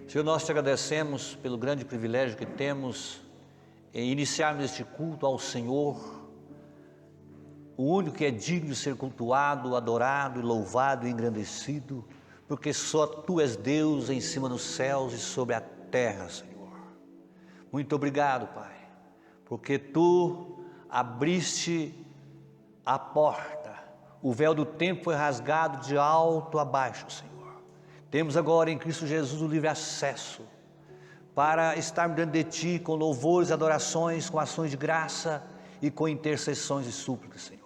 Senhor, nós te agradecemos pelo grande privilégio que temos em iniciarmos este culto ao Senhor, o único que é digno de ser cultuado, adorado, louvado e engrandecido, porque só Tu és Deus em cima nos céus e sobre a terra, Senhor. Muito obrigado, Pai, porque Tu abriste a porta, o véu do tempo foi rasgado de alto a baixo, Senhor. Temos agora em Cristo Jesus o livre acesso para estarmos diante de Ti com louvores, adorações, com ações de graça e com intercessões e súplicas, Senhor.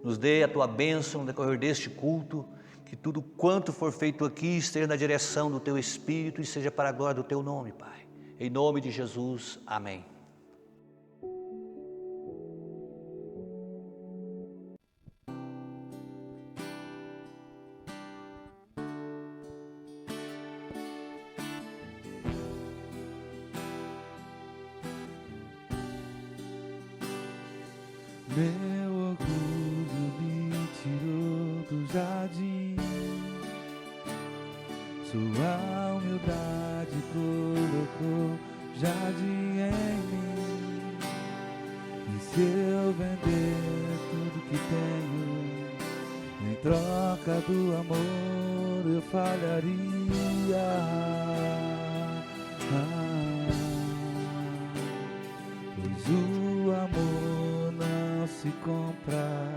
Nos dê a Tua bênção no decorrer deste culto, que tudo quanto for feito aqui esteja na direção do Teu Espírito e seja para a glória do Teu nome, Pai. Em nome de Jesus, amém. Meu orgulho me tirou do jardim, sua humildade colocou jardim em mim. E se eu vender tudo que tenho, em troca do amor eu falharia. Pois o amor não se compra,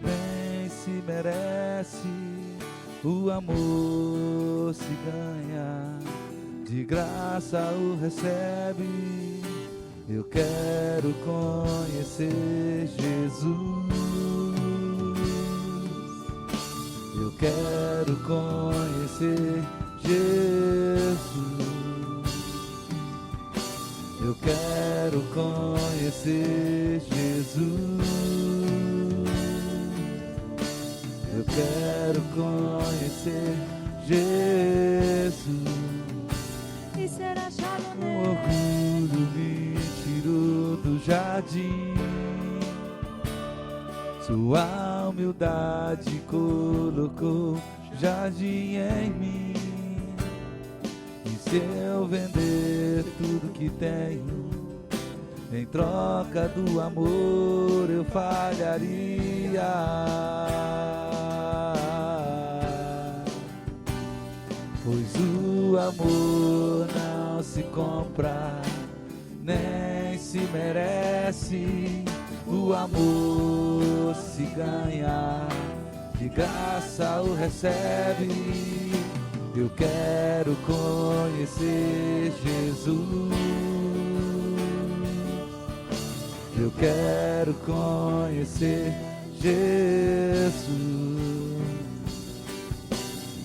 nem se merece. O amor se ganha, de graça o recebe. Eu quero conhecer Jesus. Eu quero conhecer Jesus. Eu quero conhecer Jesus. Eu quero conhecer Jesus. E ser achado O nele. orgulho me tirou do jardim, sua humildade colocou jardim em mim. E se eu vender tudo que tenho, em troca do amor eu falharia. Pois o amor não se compra, nem se merece. O amor se ganha, de graça o recebe. Eu quero conhecer Jesus. Eu quero conhecer Jesus.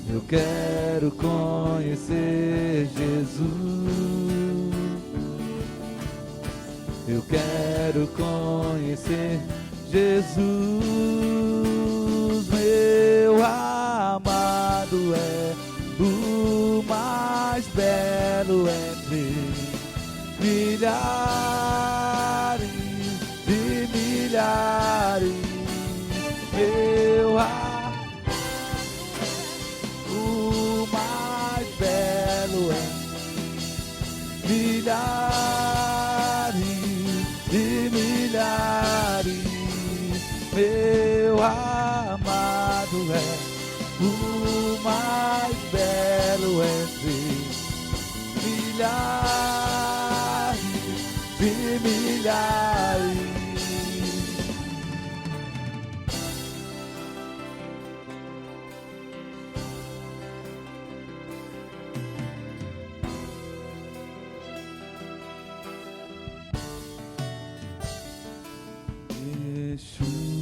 Eu quero conhecer Jesus. Eu quero conhecer Jesus. Meu amado é o mais belo entre milhares de milhares. Meu o mais belo entre milhares de milhares. Meu amado é o mais belo entre milhares de milhares. Yeshua,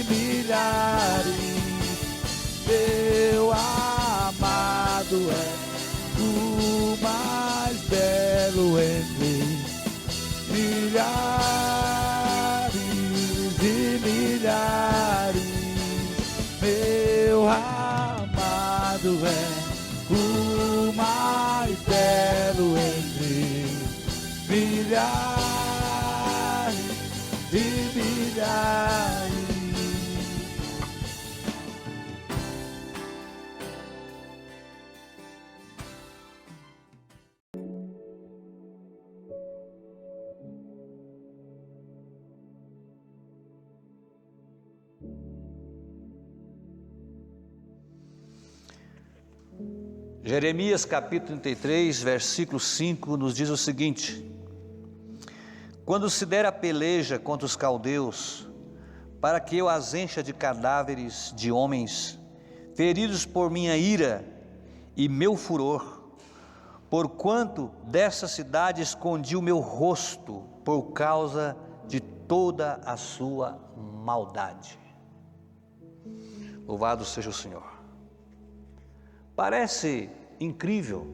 milhares. Meu amado é o mais belo entre milhares e milhares. Meu amado é o mais belo entre milhares e milhares. Jeremias capítulo 33, versículo 5 nos diz o seguinte: quando se der a peleja contra os caldeus, para que eu as encha de cadáveres de homens, feridos por minha ira e meu furor, porquanto dessa cidade escondi o meu rosto, por causa de toda a sua maldade. Louvado seja o Senhor. Parece incrível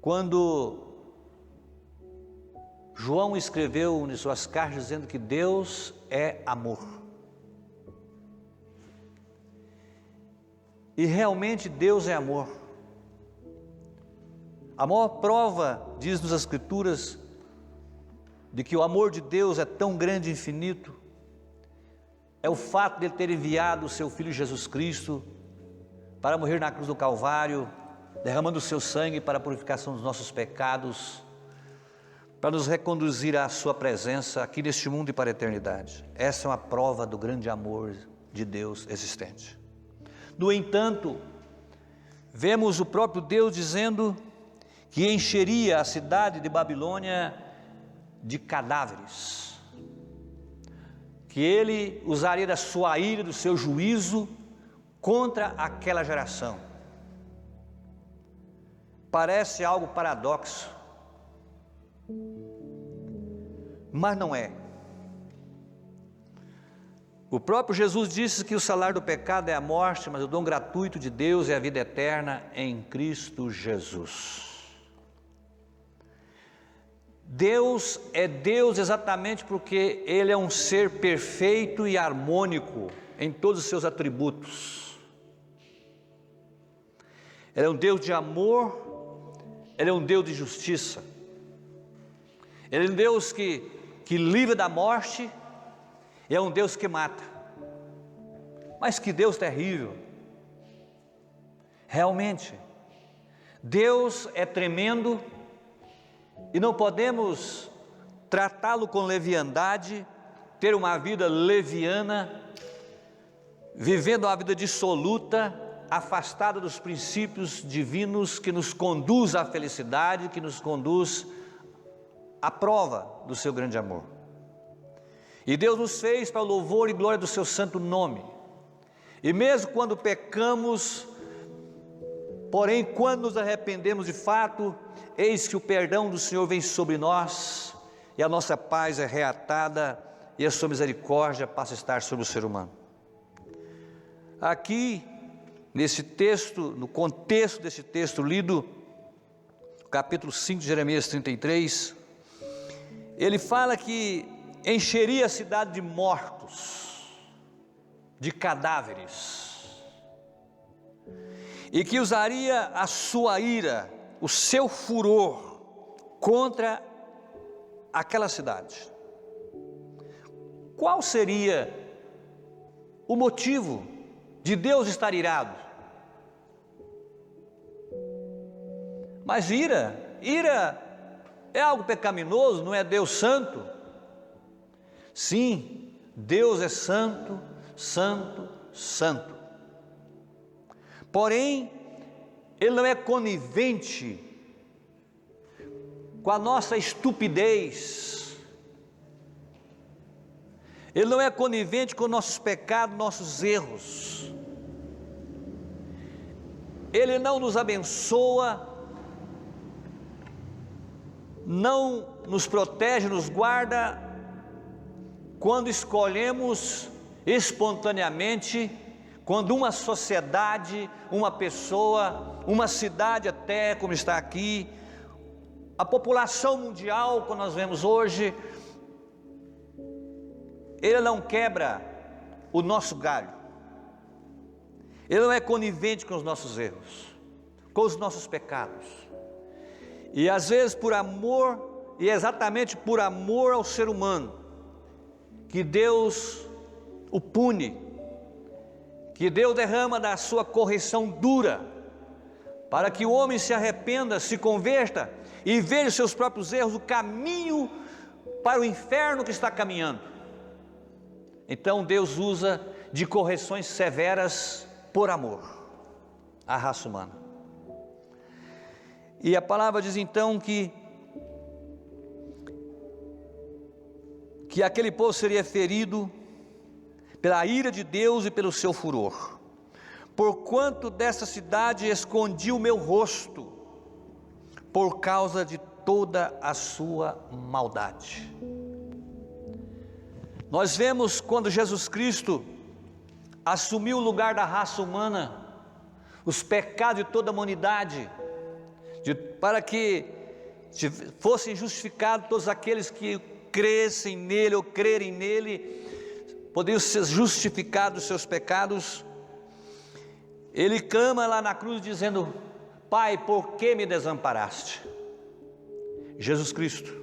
quando João escreveu em suas cartas dizendo que Deus é amor. E realmente Deus é amor. A maior prova, diz-nos as Escrituras, de que o amor de Deus é tão grande e infinito, é o fato de Ele ter enviado o seu Filho Jesus Cristo para morrer na cruz do Calvário, derramando o seu sangue para a purificação dos nossos pecados, para nos reconduzir à sua presença aqui neste mundo e para a eternidade. Essa é uma prova do grande amor de Deus existente. No entanto, vemos o próprio Deus dizendo que encheria a cidade de Babilônia de cadáveres, que Ele usaria da sua ira, do seu juízo contra aquela geração. Parece algo paradoxo, mas não é. O próprio Jesus disse que o salário do pecado é a morte, mas o dom gratuito de Deus é a vida eterna em Cristo Jesus. Deus é Deus exatamente porque Ele é um ser perfeito e harmônico em todos os seus atributos. Ele é um Deus de amor, Ele é um Deus de justiça, Ele é um Deus que livra da morte, e é um Deus que mata. Mas que Deus terrível! Realmente, Deus é tremendo, e não podemos tratá-lo com leviandade, ter uma vida leviana, vivendo uma vida dissoluta, afastada dos princípios divinos que nos conduz à felicidade, que nos conduz à prova do seu grande amor. E Deus nos fez para o louvor e glória do seu santo nome. E mesmo quando pecamos, porém quando nos arrependemos de fato, eis que o perdão do Senhor vem sobre nós, e a nossa paz é reatada, e a sua misericórdia passa a estar sobre o ser humano. Aqui, nesse texto, no contexto desse texto lido, capítulo 5 de Jeremias 33, ele fala que encheria a cidade de mortos, de cadáveres, e que usaria a sua ira, o seu furor contra aquela cidade. Qual seria o motivo de Deus estar irado? Mas ira é algo pecaminoso, não é Deus santo? Sim, Deus é santo, santo, santo. Porém, Ele não é conivente com a nossa estupidez, Ele não é conivente com nossos pecados, nossos erros. Ele não nos abençoa, não nos protege, nos guarda, quando escolhemos espontaneamente, quando uma sociedade, uma pessoa, uma cidade até, como está aqui, a população mundial, como nós vemos hoje, ele não quebra o nosso galho, ele não é conivente com os nossos erros, com os nossos pecados, e às vezes por amor, e exatamente por amor ao ser humano, que Deus o pune, que Deus derrama da sua correção dura, para que o homem se arrependa, se converta e veja os seus próprios erros, o caminho para o inferno que está caminhando. Então Deus usa de correções severas por amor à raça humana. E a palavra diz então que aquele povo seria ferido pela ira de Deus e pelo seu furor, porquanto dessa cidade escondi o meu rosto, por causa de toda a sua maldade. Nós vemos quando Jesus Cristo assumiu o lugar da raça humana, os pecados de toda a humanidade, para que fossem justificados todos aqueles que crescem nele ou crerem nele, poderiam ser justificados os seus pecados. Ele clama lá na cruz dizendo: Pai, por que me desamparaste? Jesus Cristo,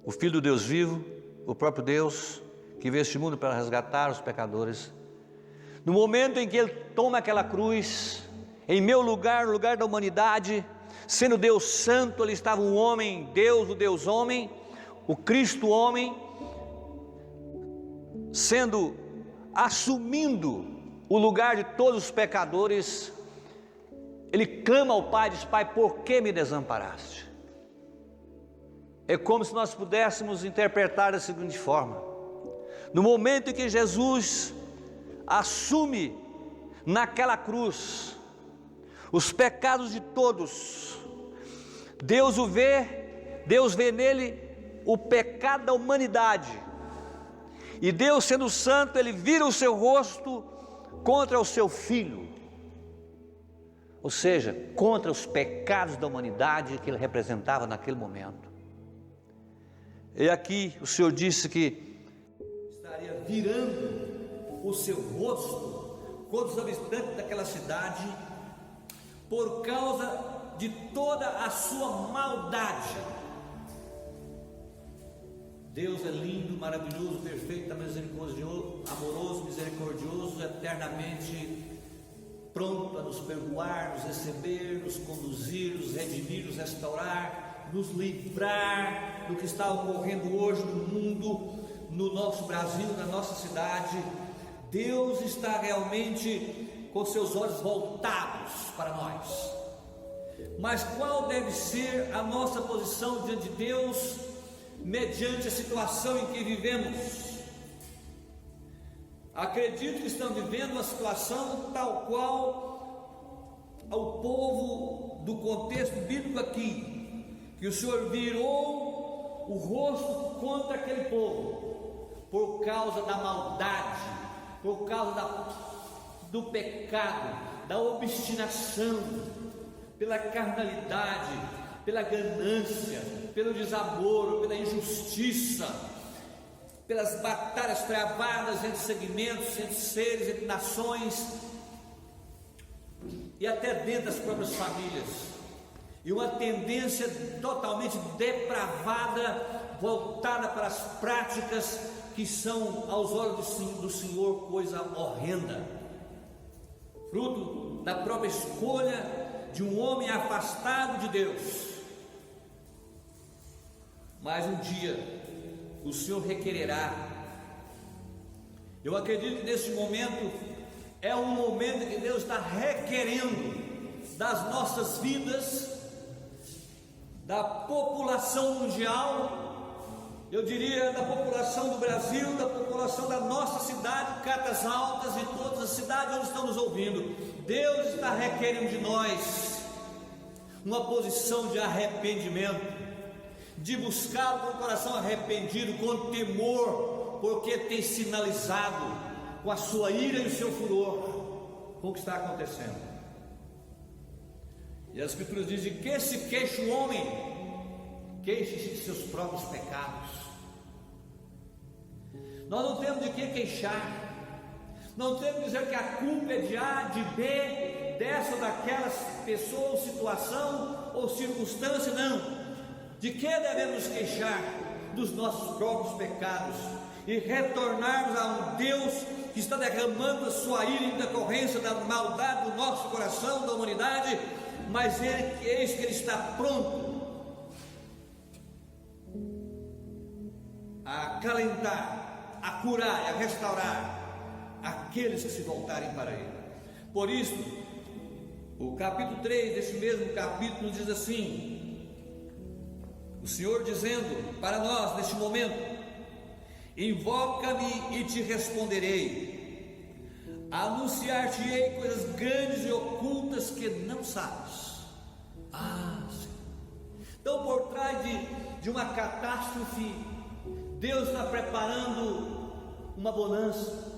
o Filho do Deus vivo, o próprio Deus, que veio a este mundo para resgatar os pecadores, no momento em que Ele toma aquela cruz, em meu lugar, no lugar da humanidade, sendo Deus santo, ali estava um homem, Deus, o Deus homem, o Cristo homem, assumindo o lugar de todos os pecadores. Ele clama ao Pai, diz: Pai, por que me desamparaste? É como se nós pudéssemos interpretar da seguinte forma: no momento em que Jesus assume naquela cruz os pecados de todos, Deus vê nele o pecado da humanidade, e Deus, sendo santo, Ele vira o seu rosto contra o seu Filho, ou seja, contra os pecados da humanidade que Ele representava naquele momento. E aqui o Senhor disse que estaria virando o seu rosto contra os habitantes daquela cidade, por causa de toda a sua maldade. Deus é lindo, maravilhoso, perfeito, misericordioso, amoroso, misericordioso, eternamente pronto a nos perdoar, nos receber, nos conduzir, nos redimir, nos restaurar, nos livrar do que está ocorrendo hoje no mundo, no nosso Brasil, na nossa cidade. Deus está realmente com seus olhos voltados para nós. Mas qual deve ser a nossa posição diante de Deus, mediante a situação em que vivemos? Acredito que estamos vivendo uma situação tal qual ao povo do contexto bíblico aqui, que o Senhor virou o rosto contra aquele povo, por causa da maldade, por causa do pecado, da obstinação, pela carnalidade, pela ganância, pelo desamor, pela injustiça, pelas batalhas travadas entre segmentos, entre seres, entre nações, e até dentro das próprias famílias, e uma tendência totalmente depravada, voltada para as práticas que são, aos olhos do Senhor, coisa horrenda, fruto da própria escolha de um homem afastado de Deus. Mas um dia o Senhor requererá. Eu acredito que nesse momento é um momento que Deus está requerendo das nossas vidas, da população mundial, eu diria da população do Brasil, da população da nossa cidade, Catas Altas e todas as cidades onde estão nos ouvindo. Deus está requerendo de nós uma posição de arrependimento, de buscar com o coração arrependido, com temor, porque tem sinalizado com a sua ira e o seu furor com o que está acontecendo. E as Escrituras dizem: que se queixa o homem, queixe-se de seus próprios pecados. Nós não temos de que queixar, não temos de dizer que a culpa é de A, de B, dessa ou daquela pessoa, ou situação, ou circunstância, não. De que devemos queixar? Dos nossos próprios pecados, e retornarmos a um Deus que está derramando a sua ira em decorrência da maldade do nosso coração, da humanidade, mas eis que Ele está pronto a acalentar, a curar e a restaurar aqueles que se voltarem para Ele. Por isso, o capítulo 3 desse mesmo capítulo diz assim: o Senhor dizendo para nós neste momento: invoca-me e te responderei, anunciar-te-ei coisas grandes e ocultas que não sabes. Senhor. Então, por trás de uma catástrofe, Deus está preparando uma bonança.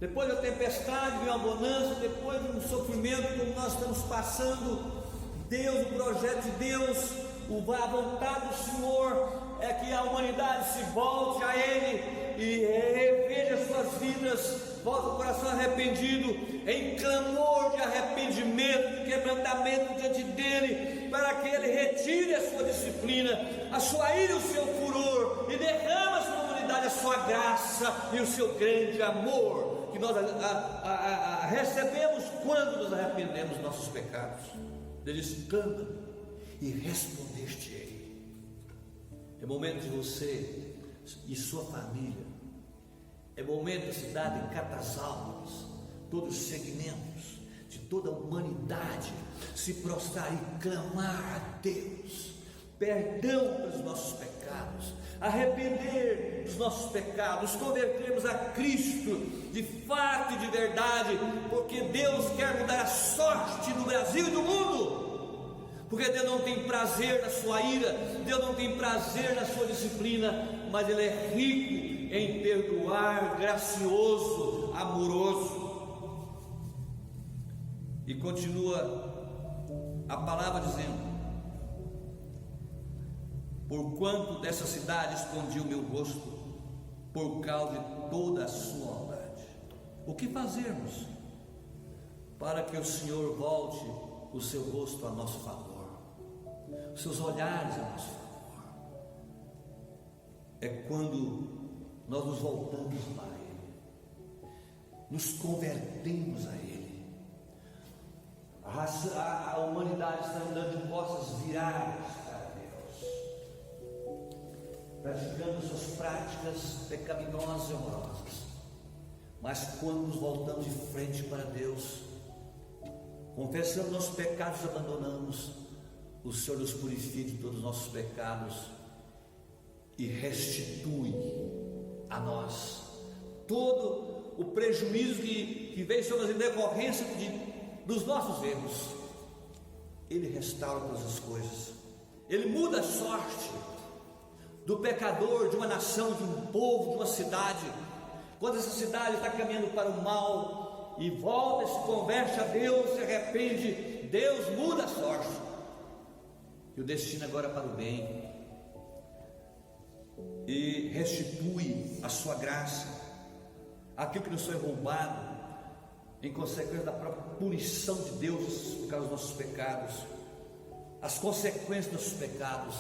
Depois da tempestade vem uma bonança, depois de um sofrimento como nós estamos passando, Deus, o projeto de Deus, a vontade do Senhor é que a humanidade se volte a Ele e reveja suas vidas, volte o coração arrependido, em clamor de arrependimento, de quebrantamento diante dEle, para que Ele retire a sua disciplina, a sua ira e o seu furor, e derrama sobre a humanidade a sua graça e o seu grande amor, que nós recebemos quando nos arrependemos dos nossos pecados. Ele disse: clama e respondeste-ei. É momento de você e sua família, é momento da cidade de Catasauras, todos os segmentos de toda a humanidade se prostrar e clamar a Deus perdão pelos nossos pecados, arrepender dos nossos pecados, convertermos a Cristo de fato e de verdade, porque Deus quer mudar a sorte do Brasil e do mundo. Porque Deus não tem prazer na sua ira, Deus não tem prazer na sua disciplina, mas Ele é rico em perdoar, gracioso, amoroso. E continua a palavra dizendo: porquanto dessa cidade escondi o meu rosto, por causa de toda a sua maldade. O que fazermos para que o Senhor volte o seu rosto a nosso favor, os seus olhares a nosso favor? É quando nós nos voltamos para Ele, nos convertemos a Ele. A humanidade está andando de costas viradas para Deus, praticando suas práticas pecaminosas e horrorosas. Mas quando nos voltamos de frente para Deus, confessamos nossos pecados e abandonamos, o Senhor nos purifica de todos os nossos pecados e restitui a nós todo o prejuízo que veio sobre nós em decorrência dos nossos erros. Ele restaura todas as coisas, Ele muda a sorte do pecador, de uma nação, de um povo, de uma cidade. Quando essa cidade está caminhando para o mal e volta, se converte a Deus, se arrepende, Deus muda a sorte e o destino agora para o bem, e restitui a sua graça, aquilo que nos foi roubado em consequência da própria punição de Deus por causa dos nossos pecados, as consequências dos nossos pecados.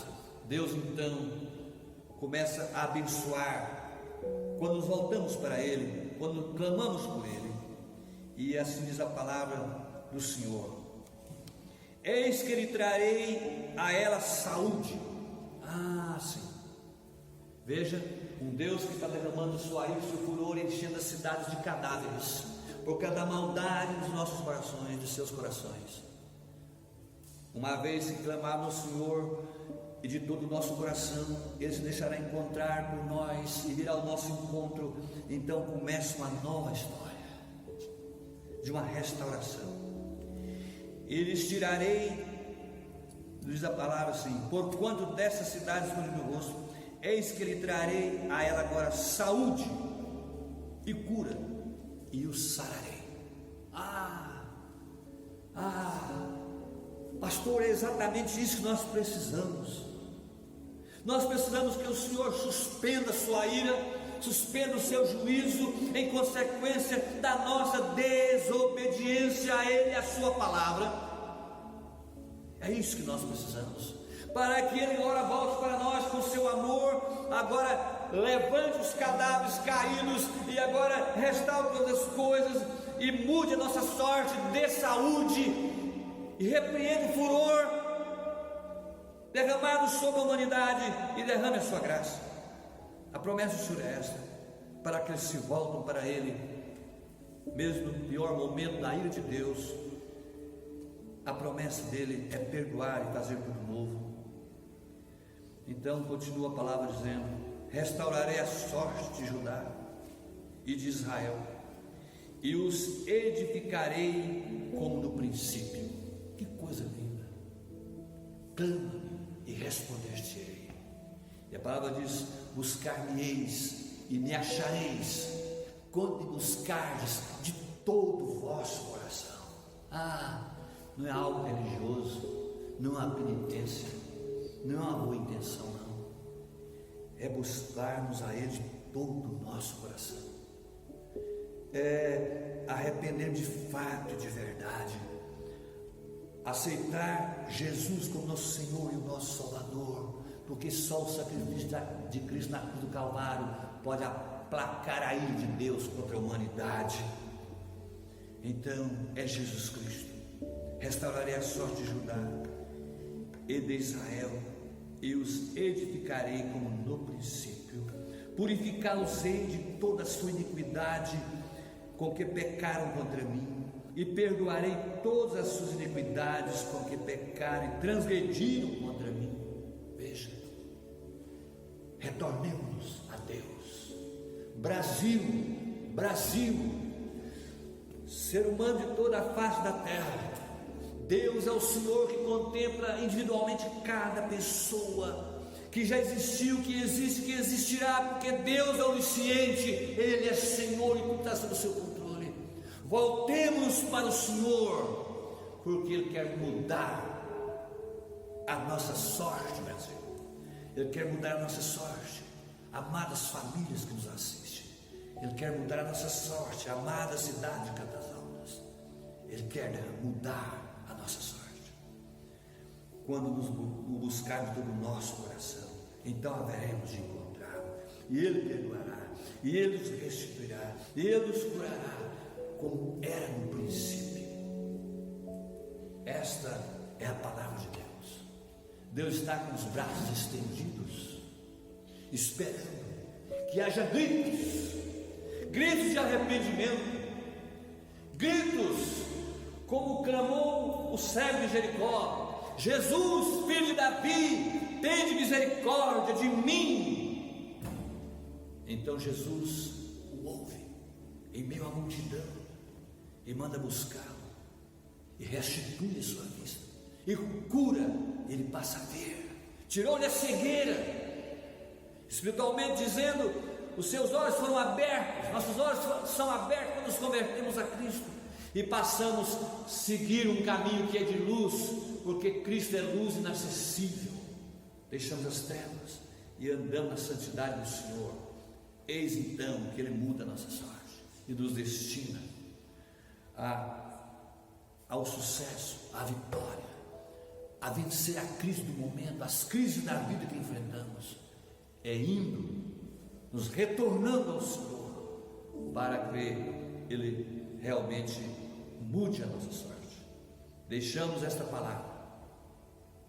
Deus então começa a abençoar quando nos voltamos para Ele, quando clamamos por Ele. E assim diz a palavra do Senhor: eis que lhe trarei a ela saúde. Sim. Veja, um Deus que está derramando sua ira e seu furor, enchendo as cidades de cadáveres, por causa da maldade dos nossos corações, dos seus corações. Uma vez que clamarmos ao Senhor e de todo o nosso coração, Ele se deixará encontrar por nós e virá ao nosso encontro. Então começa uma nova história de uma restauração. E lhes tirarei, diz a palavra assim: porquanto dessa cidade escondi meu rosto, Eis que lhe trarei a ela agora saúde e cura, e o sararei. Pastor, é exatamente isso que nós precisamos. Nós precisamos que o Senhor suspenda a sua ira, suspenda o seu juízo, em consequência da nossa desobediência a Ele e a sua palavra. É isso que nós precisamos, para que Ele agora volte para nós com o seu amor, agora levante os cadáveres caídos e agora restaure todas as coisas e mude a nossa sorte, dê saúde e repreenda o furor derramado sobre a humanidade e derrame a sua graça. A promessa do Senhor é esta, para que eles se voltam para Ele, mesmo no pior momento da ira de Deus. A promessa dele é perdoar e fazer tudo novo. Então continua a palavra dizendo: restaurarei a sorte de Judá e de Israel, e os edificarei como no princípio. Que coisa linda! Clama-me e responder-te-ei. E a palavra diz: buscar-me-eis e me achareis, quando me buscardes de todo o vosso coração. Não é algo religioso, não é uma penitência, não é uma boa intenção, não. É buscarmos a Ele de todo o nosso coração, é arrepender de fato e de verdade, aceitar Jesus como nosso Senhor e o nosso Salvador, porque só o sacrifício de Cristo na cruz do Calvário pode aplacar a ira de Deus contra a humanidade. Então é Jesus Cristo. Restaurarei a sorte de Judá e de Israel, e os edificarei como no princípio. Purificá-los-ei de toda a sua iniquidade com que pecaram contra mim, e perdoarei todas as suas iniquidades com que pecaram e transgrediram contra mim. Veja, retornemos a Deus. Brasil, ser humano de toda a face da terra, Deus é o Senhor que contempla individualmente cada pessoa que já existiu, que existe, que existirá, porque Deus é onisciente, Ele é Senhor e tudo está sob o seu controle. Voltemos para o Senhor, porque Ele quer mudar a nossa sorte, Brasil. Ele quer mudar a nossa sorte, amadas famílias que nos assistem. Ele quer mudar a nossa sorte, amada cidade de Cantas Altas. Ele quer mudar a nossa sorte. Quando nos buscar de todo o nosso coração, então haveremos de encontrá-lo, e Ele perdoará, e Ele nos restituirá, e Ele nos curará, como era no princípio. Esta é a palavra de Deus. Deus está com os braços estendidos, esperando que haja gritos de arrependimento, gritos como clamou o cego de Jericó: Jesus, filho de Davi, tende misericórdia de mim. Então Jesus o ouve em meio à multidão e manda buscá-lo, e restitui a sua vista, e cura, ele passa a ver, tirou-lhe a cegueira, espiritualmente dizendo, os seus olhos foram abertos, nossos olhos são abertos quando nos convertemos a Cristo, e passamos a seguir um caminho que é de luz, porque Cristo é luz inacessível. Deixamos as trevas e andamos na santidade do Senhor. Eis então que Ele muda a nossa sorte e nos destina ao sucesso, à vitória, a vencer a crise do momento, as crises da vida que enfrentamos. É indo, nos retornando ao Senhor, para que Ele realmente mude a nossa sorte. Deixamos esta palavra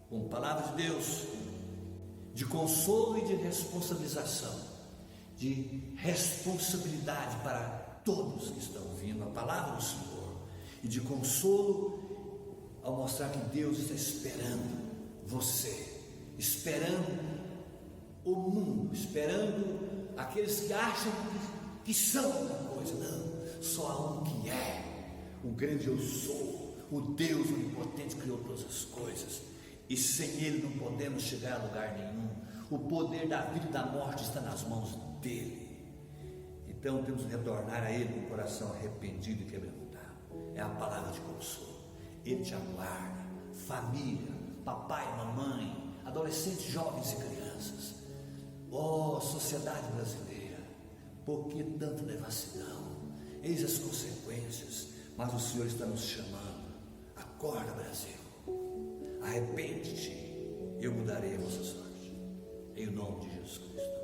como palavra de Deus, de consolo e de responsabilização, de responsabilidade para todos que estão ouvindo a palavra do Senhor, e de consolo ao mostrar que Deus está esperando você, esperando o mundo, esperando aqueles que acham que são uma coisa. Não, só há um que é o grande eu sou, o Deus onipotente que criou todas as coisas, e sem Ele não podemos chegar a lugar nenhum. O poder da vida e da morte está nas mãos dele. Então temos que retornar a ele com o coração arrependido e quebrantado. É a palavra de consolo. Ele te aguarda. Família, papai, mamãe, adolescentes, jovens e crianças. Oh, sociedade brasileira, por que tanta devassidão? Eis as consequências, mas o Senhor está nos chamando. Acorda, Brasil, arrepende-te, eu mudarei a vossa sorte, em nome de Jesus Cristo.